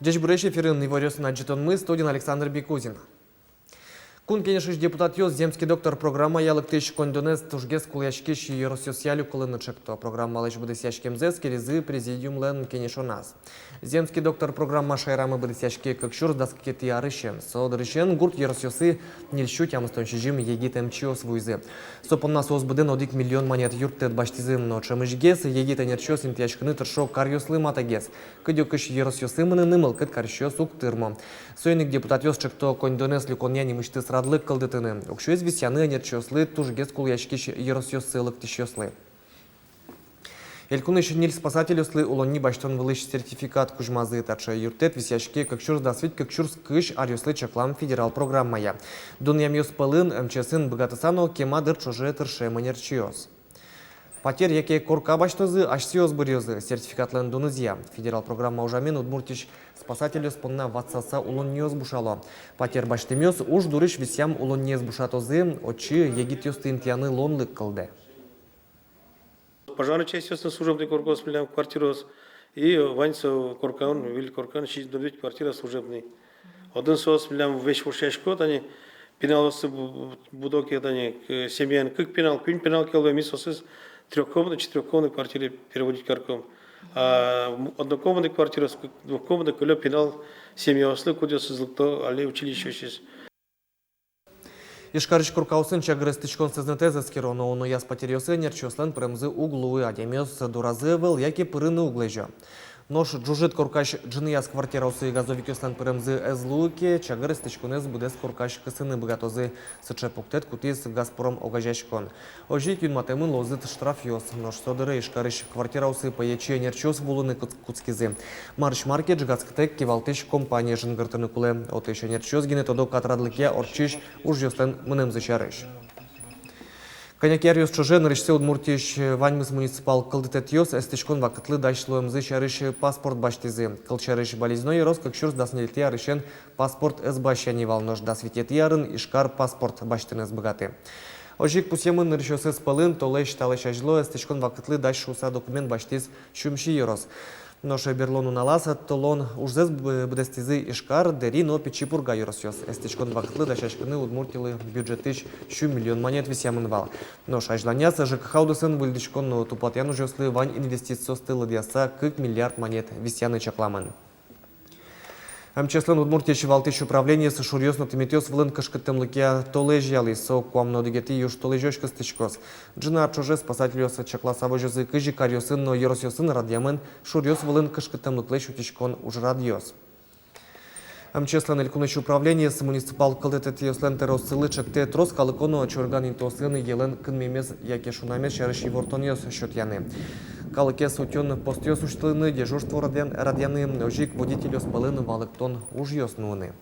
Здесь бурещи эфирын Иворёс на Джетонмы, студен Александр Бекузин. Кун кенешиш депутат йоз земский доктор программа ялык тыш кондонес тужгес куляшкиш и рососиалю кулынычекто. Программа лыш будысяшкемзес керезы президиум лен кенешонас. Земский доктор программа шайрамы будысяшке кокшур даскети арышен. Содырышен гурт ерососы нельщу тямыстончижим егитем чиос вуйзы. Сопонна соозбуден одик миллион монет юрттет баштизым, но чемышгес егитен ерчос интияшкыны тыршо карьослы матагес. Кыдёкыш ерососымыны нымыл кыт карьшо сук тырмо. Сойник депутат йоз чекто кондонес люконьяни мышты радлык кылдытыны. Укшуез висяны нерчослы тужгес куляшкиш еросёсылык тишёслы. Элькуныш ниль спасателёслы улонни баштон вылыш сертификат кужмазы тача юртет висяшке кокчурс дасвит кокчурс кыш арёслы чаклам федерал программая. Дуньям ёс пылын МЧСын богатысано кемадыр чуже тырше нерчиёс. Потерь, яке корка баштозы, ашсиоз бурёзы, сертификатлен дунызия. Федерал программа ужамен удмуртиш спасателю спонна ватсаса улонниоз бушало. Потерь баштемёз уж дурыш висям улонниез бушатозы, очи егитёс тынтияны лонлык кылды. Пожарная часть служебный корпус, квартироз, и ваньца коркан, виль коркан, 6 квартира служебный. Один сос, вещь вушешкот, они пеналосы будоки, они семьян, как пенал, пенал келве, мисосыз, трехкомнатной, четырехкомнатной квартире переводить карком. А однокомнатной квартиры, двухкомнатной, когда пенал семья ослы, куда созлыкто, але училище сейчас. Ишкарыш куркаусын чагрыстычкон сезнетезе скироно, но я с потерёсы нерчослен премзы углуы, адемёс дуразы выл, яки пырыны углежо. Нож джужит куркаш джинияс квартираусы газовикёслен премзы эзлуки, чагрыстычконез будес куркаш кысыны богатозы сычепуктет кутис Газпром огажашкон. Ожи кюн матемын лозыт штраф ёс, нож содыры ишкарыш квартираусы поече нерчос вулыны куцкизы. Марш маркет жгацктек кивалтыш компания жынгыртыны куле, отыше нерчос гене тодок атрадлыке орчиш уж ёслен мыным зачарыш. Конякерьёс чуже нарышсе удмуртиш ваньмыз муниципал кылдытетьёс эстечкон вакытлы дашлуэмзы чарыш паспорт баштизы. Кылчарыш болезной рос как чурс даснелти арышен паспорт эсбащани валнож дасвитет ярын ишкар паспорт баштын эсбыгаты. Ожик пусемын нарышёсы спалын толеш талеш ажло эстечкон вакытлы дашуса документ баштиз шумши ерос. Ноша берлону наласа толон ужзез бдестизы ишкар дери но печипурга юросёс. Эстечкон вакытлы дашашкыны удмуртилы бюджетыш 1 миллион монет висямын вал. Ноша ажланяса ЖКХ-удысын выльдышкон тупатяну жёслы вань инвестициос тылы диаса 1 миллиард монет висяны чакламын. МЧСлен удмуртиш валтыш управление с шурьёсно тымитёс вылын кышкыттымлыке толежьялы со куамно дегети юж толежёшкы стычкос. Джина чуже спасательёсы чакласавы жозы кыжи карьёсын но еросёсын радьямын шурьёс вылын кышкыттымлыклеш утишкон уж радьёс. МЧСлен элькуныш управление с муниципал кылдытетьёслен теросылы чекте трос калыкону чорган интосыны елен кынмемез яке шунамес шарыши вортоньёс счётяны. Калыке сутён постёс уштылыны дежурство радьяны ожик водителёс пылыны валыктон уж ёснуны.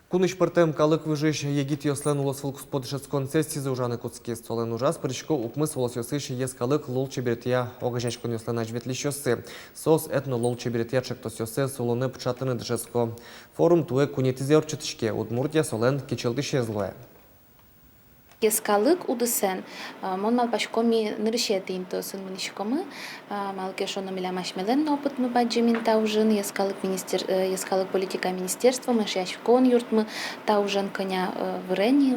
Куныш пыртем калык выжиш егит ёслен улос волкусподышец концессизы ужаны куцки столен ужас причко укмыс волос ёсыш ес калык лол чебертия огажачкон ёслен ажветлищёсы. Сос этно лол чебертия чектос ёсы солоны пчатыны дышеско. Форум туэ кунетизе орчатышке удмуртия солен кичелдыше злое. Ескалык удысен, мон малпашкоми нырышеты интосын мунишкомы, малкешону милямашмелен опыт мы баджимин таужин, ескалык политика министерства, мы шяшкон юртмы таужин коня врени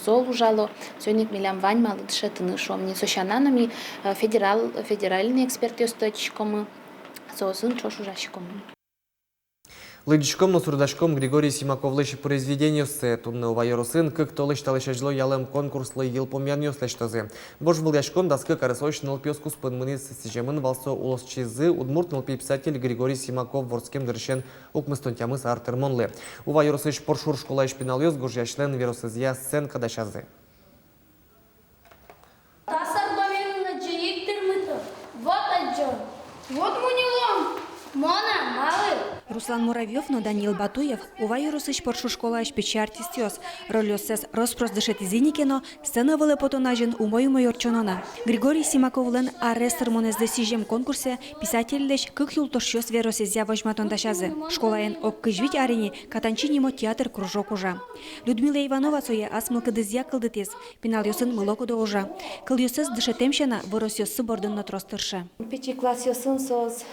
зол ужало, сёник милям вань малдышетыны шомни сошананами федеральный эксперт ёсточкомы, сосын чошужашкомы. Лыдичком, но сурдашком Григорий Симаковлыш произведение с тунны увайросын, как толыш талышажло ялем конкурслы ел помяньё слештозы. Бож был яшкон даска карасош нылпёску спынмынис сижемын валсо улос чизы, удмурт нылпи писатель Григорий Симаков ворским дыршен укмыстонтямыс артермонлы. Увайросыш поршур школа ишпиналёс гож яшлен веросызья сцен кадашазы. Вот мунилом, мона, малый. Руслан Муравьев, но Даниил Батуев, ува юрусыч поршу школа печи артистиос. Ролёсес роспрос дышет изиникено, сцена выле потонажен умой орчонона. Григорий Симаковлен арестер монездесижем конкурсе писательлеч кык юлтошёс веросезя вожматондашазы. Школаен оккыжвить арени катанчинимо театр кружок ужа. Людмила Иванова соя асмылкыдызя кылдытес, пенал ёсын мылокудо ужа. Кыл ёсыз дышетемшена вырос бордын натростырша. Печи класс ёсын соз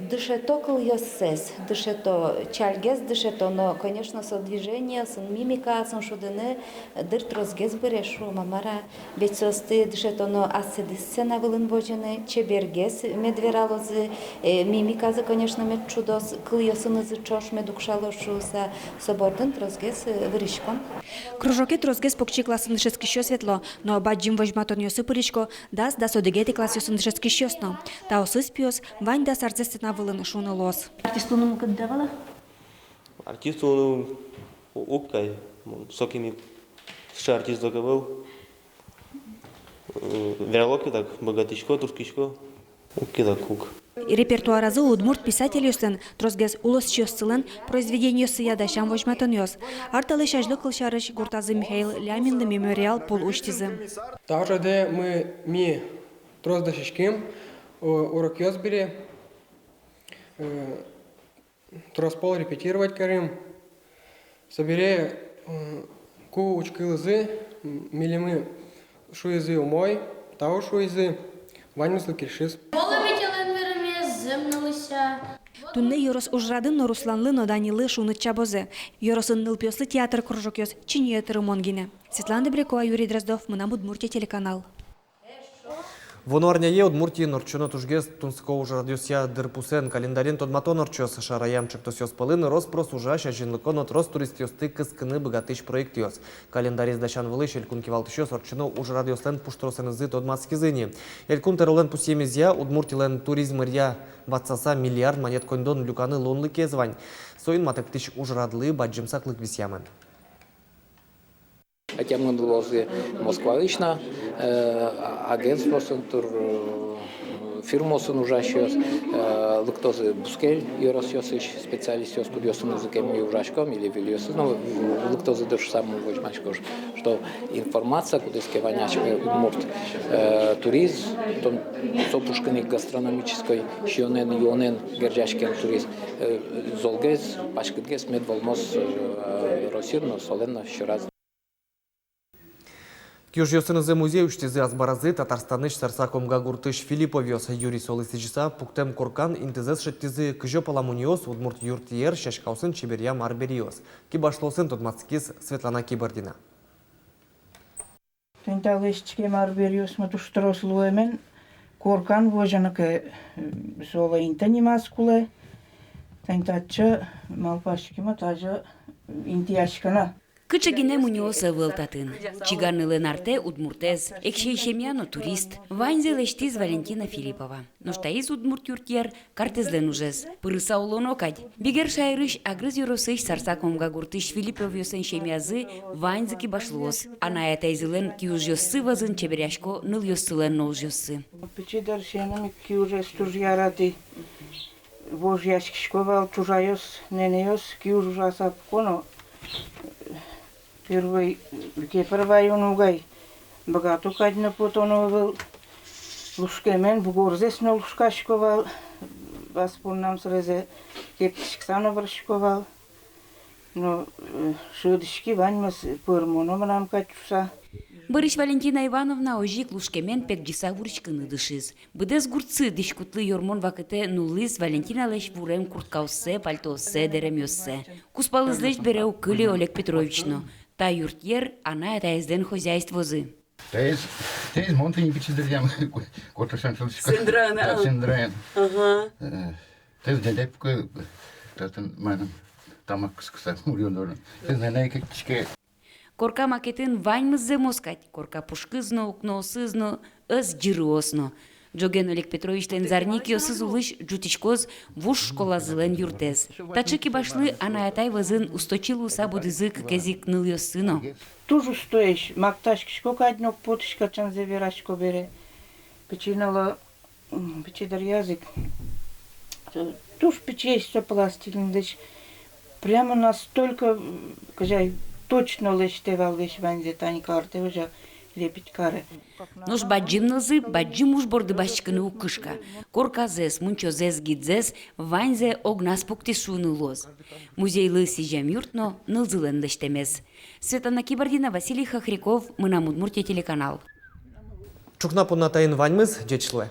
дышето кыл ёсес, дышето чальгез, дышето, но, конечно, со движение, со мимика, со шудыны, дыр трозгез берешу, мамара, ведь состы дышето, но асцедисцена вылын вожены, чебергез медвералозы, мимиказы, конечно, мед чудос, кыл ёсынызы чош медукшалошуса, со бордын трозгез вырышкон. Кружоки трозгез покчи классын дышецки шо светло, но баджим вожматон ёсы пырышко, дас да содегети класс ёсын дышецки шёсно. Та осыс пиос, вань да сарзестена вылын шуны лос. Артистуну кыддавала? Артисту уккай, сокими ще артист договел. Верлоки так, богатичко, туркичко, укки так ук. Репертуаразы удмурт писатель ёсын, трозгез улос чёсцылын, произведение ёсы ядашам вожматон ёс. Арталы шажлы кылшарыш гуртазы Михаил Ляминды мемориал пол уштизы. Также мы троздашишким урок ёсбили, троспол репетировать карим, собери ку учкылызы, милимы шуизы умой, тау шуизы, ванюслы киршиз. Тунны Йорос ужрадын но Русланлы, но Данилы шуны чабозы. Йоросын нылпёслы театр кружок ёс, чиниетеры монгине. Светлана Добрякова, Юрий Дроздов, Мына Удмуртия телеканал. Вонуарняе Удмуртии норчуно тужгез тунско уже радиосия дырпусен календарин тодматон орчос шараямчик тосёс пылын роспрос ужаща жинлыкон отрос туристиосты кыскыны богатыш проект ёс. Календарис дачан вылыш элькун кивалтышёс орчуно уже радиослен пуштросенызы тодмацкизыни. Элькун теролен пусемезя Удмуртилен туризм рья ватсаса миллиард монет кондон люканы лонлы кезвань. Соин матактыш ужрадлы баджимсаклык висямын. Атямын лозы Москвалычна, агентство тур фирмосын ужащёс, лыктозы Бускель Йоросёсыч специалист ёс кудёсын языкем ужашком или вильёсыз, но лыктозы дыш самым вожмачкош, что информация кудыски ванячка удмурт туризм, том сопушканый гастрономической шионен юонен герджашкен туризм золгез пашкыдгез медволмос росирно соленно щораз. Кюжьёсынызы музей уштизы азбаразы Татарстаныш Сарсакомга Гуртыш Филипповёс Юрий Солысычыса пуктем коркан интезес шеттизы кыжо паламуниос Удмурт юртиер шашкаусын чеберья марбериос. Кибашлосын тотмацкиз Светлана Кибардина. Тенталышчке марбериос матуштрос луэмен коркан вожаныке сола интанимас куле. Тентачы малпашкима тажы интияшкана. Кычыгине муниоса вылтатын. Чигарнылы нарте удмуртез, экшейшемяно турист. Ванзе лештиз Валентина Филиппова. Ноштаиз удмурт юртьер картезлен ужез. Пырыса улонокать. Бигер шайрыш агрыз юросыш Сарсакомга Гуртыш Филипповёсын шемязы ванзыки башлос. Ана это изылен киужёсы вазын чеберяшко ныл ёсылен нолжёсы. Печи даршенами киуже стужьяраты. Вожьяшкишковал чужайос, ненеос, киужасап коно. Первый онугай богату кадна потоновал лушкемен бугорзес на лушкашковал васпорнам срезе кептишксано вршковал но шудишки ваньмас пырмоно нам качуса. Борис Валентина Ивановна ожик лушкемен пекджиса вурчкыны дышыз. Быдез гурцы дишкутлы йормон вакыте нулыз Валентина леш вурем курткаусе, пальтосе, деремёссе. Куспалыз леш береу кыли Олег Петровично. Та юртьер, она это изден хозяйствозы. Тез монты не печидрям, котошан Синдрана. Синдран. Ага. Тез дедепка, татан манам тамак скса муриондор. Тез ненайка кичке. Корка макетін ваньмызы москать, корка пушкызно, укносызно, ыз жирыосно. Джоген Олег Петровичтен зарник ёсыз улыш жутичкоз вуш школазылен юртез. Тачыки башлы анаятай вазын усточил уса будызык кезик ныл ёсыно. Тужу стоишь, макташкишко каднок потышка чан заверашко бере. Печинала печидар язык. Тушь печесть пластилин лишь. Прямо настолько, кажай, точно лишь те валвиш ванзе тань карты уже лепить кары. Нош баджимнызы, баджим уж борды башчыкыны уккышка. Корказес, мунчозес гидзес, ванзе огнас пуктишуны лоз. Музейлы сижам юртно нылзылен лештемез. Светлана Кибардина, Василий Хохряков, Мынам Удмуртия телеканал. Чукнапу на тайын ваньмыз, дечлы.